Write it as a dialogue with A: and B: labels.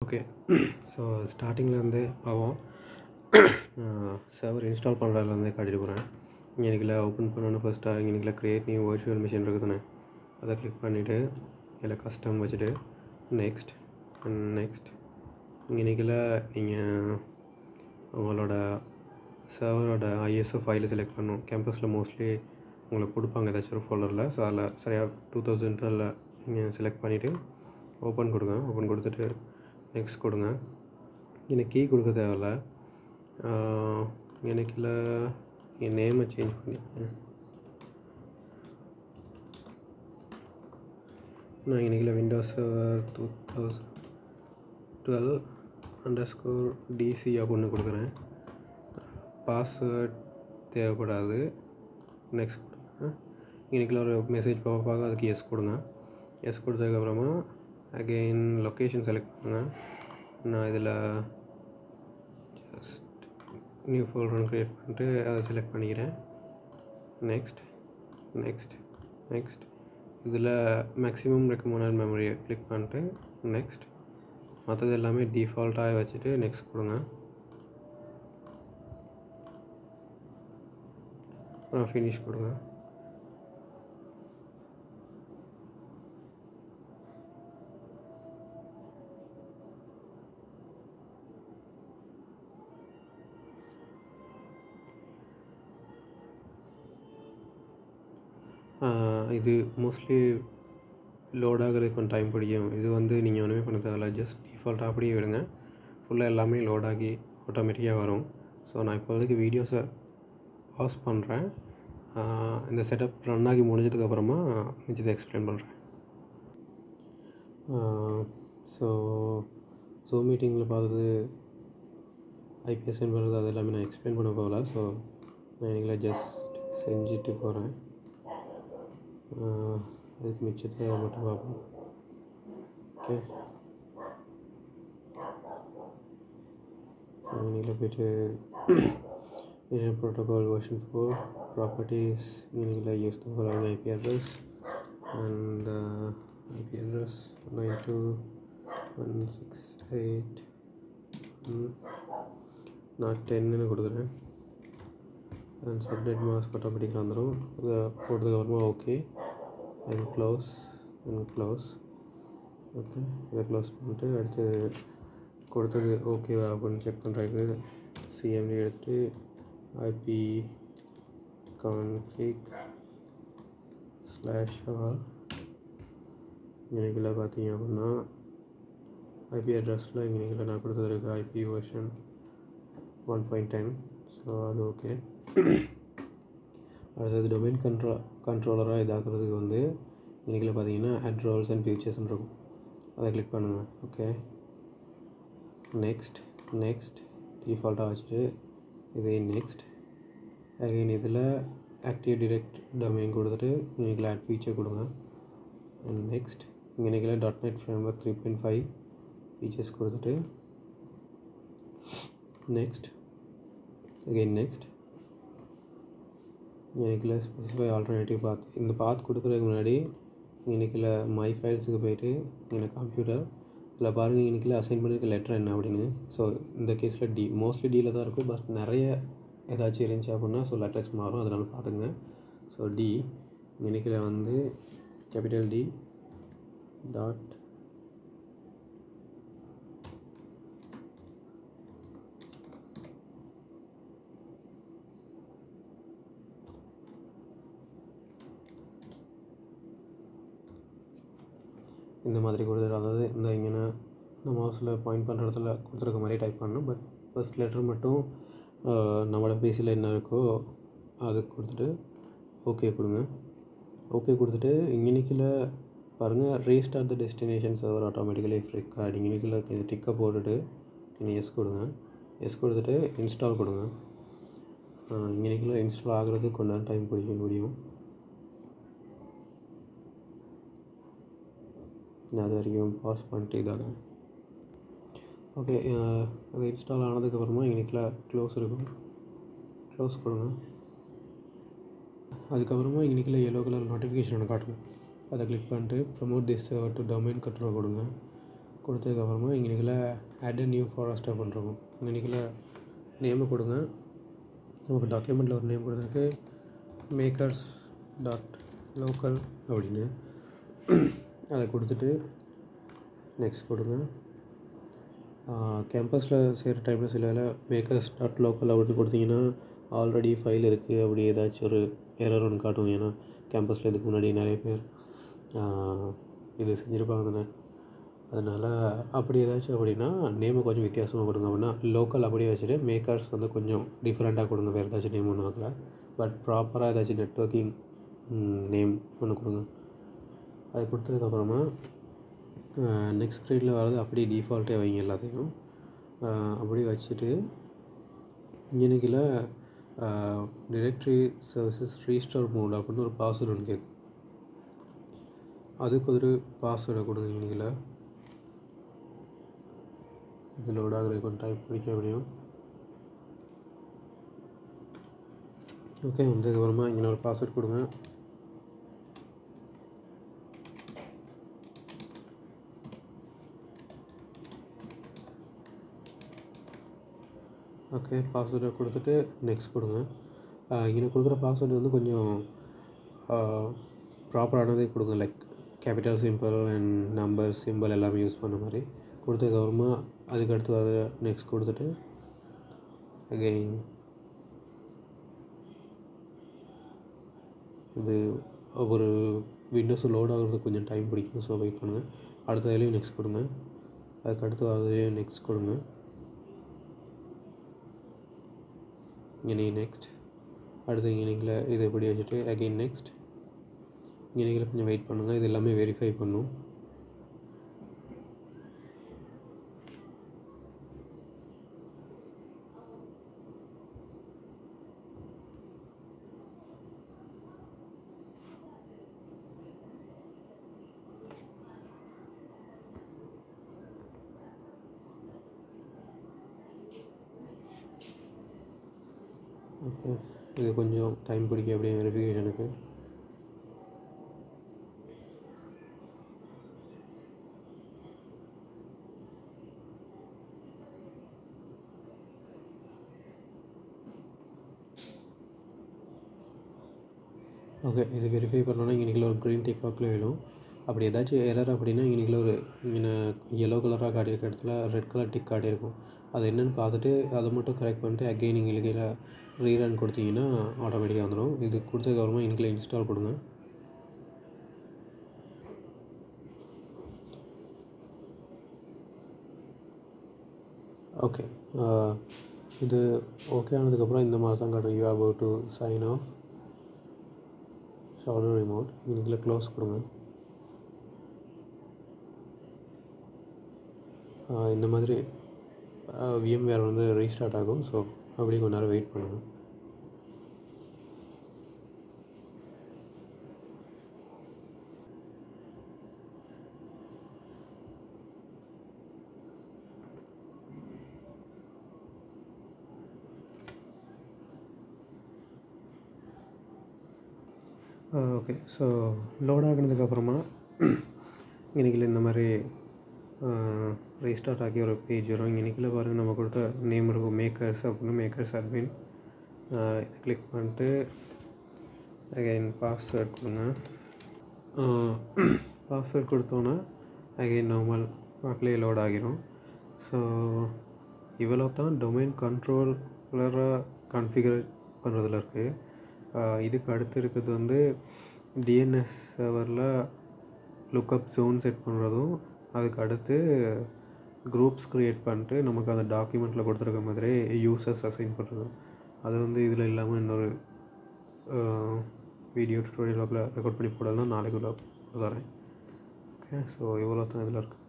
A: Okay. So ஸ்டார்டிங்லேருந்தே பார்ப்போம். Server install பண்ணுறதுலேருந்தே காட்டிட்டு போகிறேன். இன்றைக்கில் ஓப்பன் பண்ணோன்னு ஃபஸ்ட்டாக இன்றைக்கில் க்ரியேட் நியூ வர்ச்சுவல் மிஷின் இருக்குதுண்ணே, அதை கிளிக் பண்ணிவிட்டு இதில் கஸ்டம் வச்சுட்டு நெக்ஸ்ட் இன்றைக்கில் நீங்கள் உங்களோட சர்வரோட ஐஎஸ்ஓ ஃபைலை செலக்ட் பண்ணணும். கேம்பஸில் மோஸ்ட்லி உங்களுக்கு கொடுப்பாங்க ஏதாச்சும் ஒரு ஃபோல்டரில். ஸோ அதில் சரியாக 2012 நீங்கள் செலக்ட் பண்ணிவிட்டு ஓப்பன் கொடுங்க. ஓப்பன் கொடுத்துட்டு நெக்ஸ்ட் கொடுங்க. எனக்கு கீ கொடுக்க தேவையில்ல. எனக்குல என் நேமை சேஞ்ச் பண்ணிட்டேன். நான் இன்றைக்கில் விண்டோஸ் சர்வர் 2012_DC அப்படின்னு கொடுக்குறேன். பாஸ்வேர்ட் தேவைப்படாது. நெக்ஸ்ட் கொடுங்க. இன்றைக்கில் ஒரு மெசேஜ் பார்க்க அதுக்கு எஸ் கொடுங்க. எஸ் கொடுத்ததுக்கப்புறமா அகெயின் லொக்கேஷன் செலக்ட் பண்ணுங்கள். நான் இதில் ஜஸ்ட் நியூ ஃபோல்டர் க்ரியேட் பண்ணிட்டு அதை செலக்ட் பண்ணிக்கிறேன். நெக்ஸ்ட் இதில் மேக்ஸிமம் ரெக்கமெண்டட் மெமரியை கிளிக் பண்ணிட்டு நெக்ஸ்ட், மற்றது எல்லாமே டிஃபால்ட்டாக வச்சுட்டு நெக்ஸ்ட் கொடுங்க. அப்புறம் ஃபினிஷ் கொடுங்க. இது மோஸ்ட்லி லோட் ஆகிறதுக்கு கொஞ்சம் டைம் பிடிக்கும். இது நீங்கள் ஒன்றுமே பண்ண தேவையில்ல. ஜஸ்ட் டிஃபால்ட்டாக அப்படியே விடுங்க. ஃபுல்லாக எல்லாமே லோட் ஆகி ஆட்டோமேட்டிக்காக வரும். ஸோ நான் இப்போதைக்கு வீடியோஸை பாஸ் பண்ணுறேன். இந்த செட்டப் ரன் ஆகி முடிஞ்சதுக்கப்புறமா மிச்சத்தை எக்ஸ்பிளைன் பண்ணுறேன். ஸோ ஜூம் மீட்டிங்கில் பார்த்தது ஐபிஎஸ்ன்னு பண்ணுறது அது எல்லாமே நான் எக்ஸ்பிளைன் பண்ண போகல. ஸோ நான் இன்றைக்கி ஜஸ்ட் செஞ்சுட்டு போகிறேன். அதுக்கு மிச்சத்தை மட்டும் பார்ப்போம். ஓகே, இன்றைக்கில் போய்ட்டு இன்டர்நெட் ப்ரோட்டோகால் வெர்ஷன் 4 ப்ராப்பர்ட்டிஸ். இன்றைக்கில் use the following IP address and IP address 92.168 நான் 10ன்னு கொடுக்குறேன். அண்ட் சப்நெட் மாஸ்க் ஆட்டோமேட்டிக்காக வந்துடும். இதை போட்டதுக்கப்புறமா ஓகே அண்ட் க்ளோஸ். ஓகே, இதை க்ளோஸ் பண்ணிட்டு அடுத்து கொடுத்தது ஓகேவா அப்படின்னு செக் பண்ணுறதுக்கு சிஎம்டி எடுத்துகிட்டு ஐபி config/all இன்றைக்கில் பார்த்தீங்க அப்படின்னா ஐபி அட்ரஸில் இன்றைக்கில் நான் கொடுத்ததுக்கு ஐபி வெர்ஷன் 1.10. ஸோ அது ஓகே. அடுத்தது டொமைன் கண்ட்ரோலராக இதாக்குறதுக்கு இன்றைக்கில் பார்த்தீங்கன்னா அட் ரோல்ஸ் அண்ட் ஃபியூச்சர்ஸ்ன்னு இருக்கும். அதை கிளிக் பண்ணுங்கள். ஓகே, நெக்ஸ்ட் டிஃபால்ட்டாக வச்சுட்டு இதே நெக்ஸ்ட் அகைன் இதில் ஆக்டிவ் டிரெக்ட் டொமைன் கொடுத்துட்டு இன்றைக்கில் ஆட் ஃபீச்சர் கொடுங்க. அண்ட் நெக்ஸ்ட் இன்றைக்கில் .NET Framework 3.5 ஃபீச்சர்ஸ் கொடுத்துட்டு நெக்ஸ்ட் இன்றைக்கில் ஸ்பெசிஃபை ஆல்டர்னேட்டிவ் பாத். இந்த பாத் கொடுக்குறதுக்கு முன்னாடி இன்றைக்கில் மை ஃபைல்ஸுக்கு போய்ட்டு எனக்கு கம்ப்யூட்டர் இதில் பாருங்கள் இன்றைக்கில் அசைன் பண்ணியிருக்க லெட்டர் என்ன அப்படின்னு. ஸோ இந்த கேஸில் மோஸ்ட்லி டியில் தான் இருக்கும். பட் நிறைய ஏதாச்சும் இருந்துச்சு அப்படின்னா ஸோ லெட்டர்ஸ் மாறும், அதனால் பார்த்துங்க. ஸோ டி இன்றைக்கில் கேபிட்டல் D டாட் இந்த மாதிரி கொடுத்துரு. அதாவது இங்கே நம்ம மவுஸில் பாயிண்ட் பண்ணுற இடத்துல கொடுத்துருக்க மாதிரி டைப் பண்ணணும். பட் ஃபஸ்ட் லெட்டர் மட்டும் நம்மளோட பேசியில் என்ன இருக்கோ அது கொடுத்துட்டு ஓகே கொடுங்க. ஓகே கொடுத்துட்டு இன்றைக்கில் பாருங்கள் restart the destination server automatically ஃப்ளிப்கார்ட் இன்றைக்கில் டிக்கை போட்டுட்டு எஸ் கொடுங்க. எஸ் கொடுத்துட்டு இன்ஸ்டால் கொடுங்க. இன்றைக்கில் இன்ஸ்டால் ஆகிறதுக்கு கொஞ்ச நேரம் டைம் பிடிக்கும் முடியும். அது வரைக்கும் பாஸ் பண்ணிட்டு இதாக ஓகே. அது இன்ஸ்டால் ஆனதுக்கப்புறமா இன்றைக்கில் க்ளோஸ் இருக்கும். க்ளோஸ் கொடுங்க. அதுக்கப்புறமா இன்றைக்கில் எல்லோ கலர் நோட்டிஃபிகேஷன் ஒன்று காட்டணும். அதை கிளிக் பண்ணிட்டு promote this server to domain control கொடுங்க. கொடுத்ததுக்கப்புறமா இன்றைக்கில் ஆட் நியூ ஃபாரஸ்ட்டாக பண்ணுறோம். இன்றைக்கில் நேமு கொடுங்க. நமக்கு டாக்குமெண்ட்டில் ஒரு நேம் கொடுத்துருக்கு, மேக்கர்ஸ் டாட் லோக்கல் அப்படின்னு. அதை கொடுத்துட்டு நெக்ஸ்ட் கொடுங்க. கேம்பஸில் செய்கிற டைமில் சில வேலை மேக்கர்ஸ் டாட் லோக்கல் அப்படின்னு கொடுத்தீங்கன்னா ஆல்ரெடி ஃபைல் இருக்குது அப்படி ஏதாச்சும் ஒரு எரர் ஒன்று காட்டும். ஏன்னா கேம்பஸில் இதுக்கு முன்னாடி நிறைய பேர் இது செஞ்சுருப்பாங்க தானே. அதனால் அப்படி ஏதாச்சும் அப்படின்னா நேமை கொஞ்சம் வித்தியாசமாக கொடுங்க. அப்படின்னா லோக்கல் அப்படியே வச்சுட்டு மேக்கர்ஸ் வந்து கொஞ்சம் டிஃப்ரெண்ட்டாக கொடுங்க. வேறு ஏதாச்சும் நேம் ஒன்று ஆகல, பட் ப்ராப்பராக ஏதாச்சும் நெட்வொர்க்கிங் நேம் ஒன்று கொடுங்க. அது கொடுத்ததுக்கப்புறமா நெக்ஸ்ட் ஸ்க்ரீனில் வர்றது அப்படியே டிஃபால்ட்டே வைங்க எல்லாத்தையும். அப்படி வச்சுட்டு இன்றைக்கில் டிரெக்டரி சர்வீசஸ் ரீஸ்டோர் மோட் அப்படின்னு ஒரு பாஸ்வேர்டு ஒன்று கேட்கும். அதுக்கு ஒரு பாஸ்வேர்டை கொடுங்க. இன்றைக்கில் இது லோட் ஆகிற கொஞ்சம் டைப் பிடிக்க முடியும். ஓகே, வந்ததுக்கப்புறமா இங்கே ஒரு பாஸ்வேர்ட் கொடுங்க. ஓகே, பாஸ்வேர்டை கொடுத்துட்டு நெக்ஸ்ட் கொடுங்க. இங்கே கொடுக்குற பாஸ்வேர்டு வந்து கொஞ்சம் ப்ராப்பரானதே கொடுங்க. Like capital simple and number simple எல்லாமே யூஸ் பண்ண மாதிரி கொடுத்ததுக்கப்புறமா அதுக்கடுத்து அதை நெக்ஸ்ட் கொடுத்துட்டு அகெயின் இது ஒரு விண்டோஸ் லோட் ஆகிறதுக்கு கொஞ்சம் டைம் பிடிக்கும். ஸோ வெயிட் பண்ணுங்கள். அடுத்த இதுலேயும் நெக்ஸ்ட் கொடுங்க. அதுக்கடுத்து அதுலேயும் நெக்ஸ்ட் கொடுங்க. இங்கே நெக்ஸ்ட். அடுத்து இன்றைக்கில் இது எப்படி வச்சுட்டு அகெயின் நெக்ஸ்ட். இன்றைக்கில் கொஞ்சம் வெயிட் பண்ணுங்கள். இது எல்லாமே வெரிஃபை பண்ணும். ஓகே, இது கொஞ்சம் டைம் பிடிக்கும் அப்படியே வெரிஃபிகேஷனுக்கு. ஓகே, இது வெரிஃபை பண்ணோன்னா இன்றைக்கில் ஒரு க்ரீன் டிக் மார்க்கில் வேணும். அப்படி ஏதாச்சும் எரர் அப்படின்னா இன்றைக்கில் ஒரு இங்கே எல்லோ கலராக காட்டியிருக்க இடத்துல ரெட் கலர் டிக் காட்டியிருக்கும். அது என்னென்னு பார்த்துட்டு அதை மட்டும் கரெக்ட் பண்ணிட்டு அகெயின் நீங்கள் கீழே ரீரன் கொடுத்தீங்கன்னா ஆட்டோமேட்டிக்காக வந்துடும். இது கொடுத்ததுக்கப்புறமா இன்றைக்கில் இன்ஸ்டால் கொடுங்க. ஓகே, இது ஓகே ஆனதுக்கப்புறம் இந்த மாதிரி தான் காட்டும். You are about to sign off shadow remote. இன்றைக்கில் க்ளோஸ் கொடுங்க. இந்த மாதிரி VMware வந்து ரீஸ்டார்ட் ஆகும். ஸோ அப்படியே கொஞ்ச நேரம் வெயிட் பண்ணுங்கள். ஓகே, ஸோ லோட் ஆகினதுக்கப்புறமா இன்றைக்கில் இந்த மாதிரி ரீஸ்டார்ட் ஆகி ஒரு பேஜ் வரும். இன்றைக்கில் பாருங்கள், நம்ம கொடுத்த நேம் இருக்கும் மேக்கர்ஸ் அப்படின்னு, மேக்கர்ஸ் அட்மின். இதை கிளிக் பண்ணிட்டு அகைன் பாஸ்வேர்ட் கொடுங்க. பாஸ்வேர்ட் கொடுத்தோன்னா அகைன் நார்மல் அப்படியே லோட் ஆகிரும். ஸோ இவ்வளோ தான் டொமைன் கண்ட்ரோலராக கான்ஃபிகர் பண்ணுறதுல இருக்குது. இதுக்கு அடுத்து இருக்கிறது வந்து DNS சர்வரில் லுக்கப் ஜோன் செட் பண்ணுறதும், அதுக்கு அடுத்து குரூப்ஸ் க்ரியேட் பண்ணிட்டு நமக்கு அந்த டாக்குமெண்ட்டில் கொடுத்துருக்க மாதிரி யூசர்ஸ் அசைன் பண்ணுறதும். அது வந்து இதில் இல்லாமல் இன்னொரு வீடியோ டுட்டோரியல் ரெக்கார்ட் பண்ணி போடலாம். நாளைக்குள்ள தரேன். ஓகே, ஸோ இவ்வளோ தான் இதில் இருக்குது.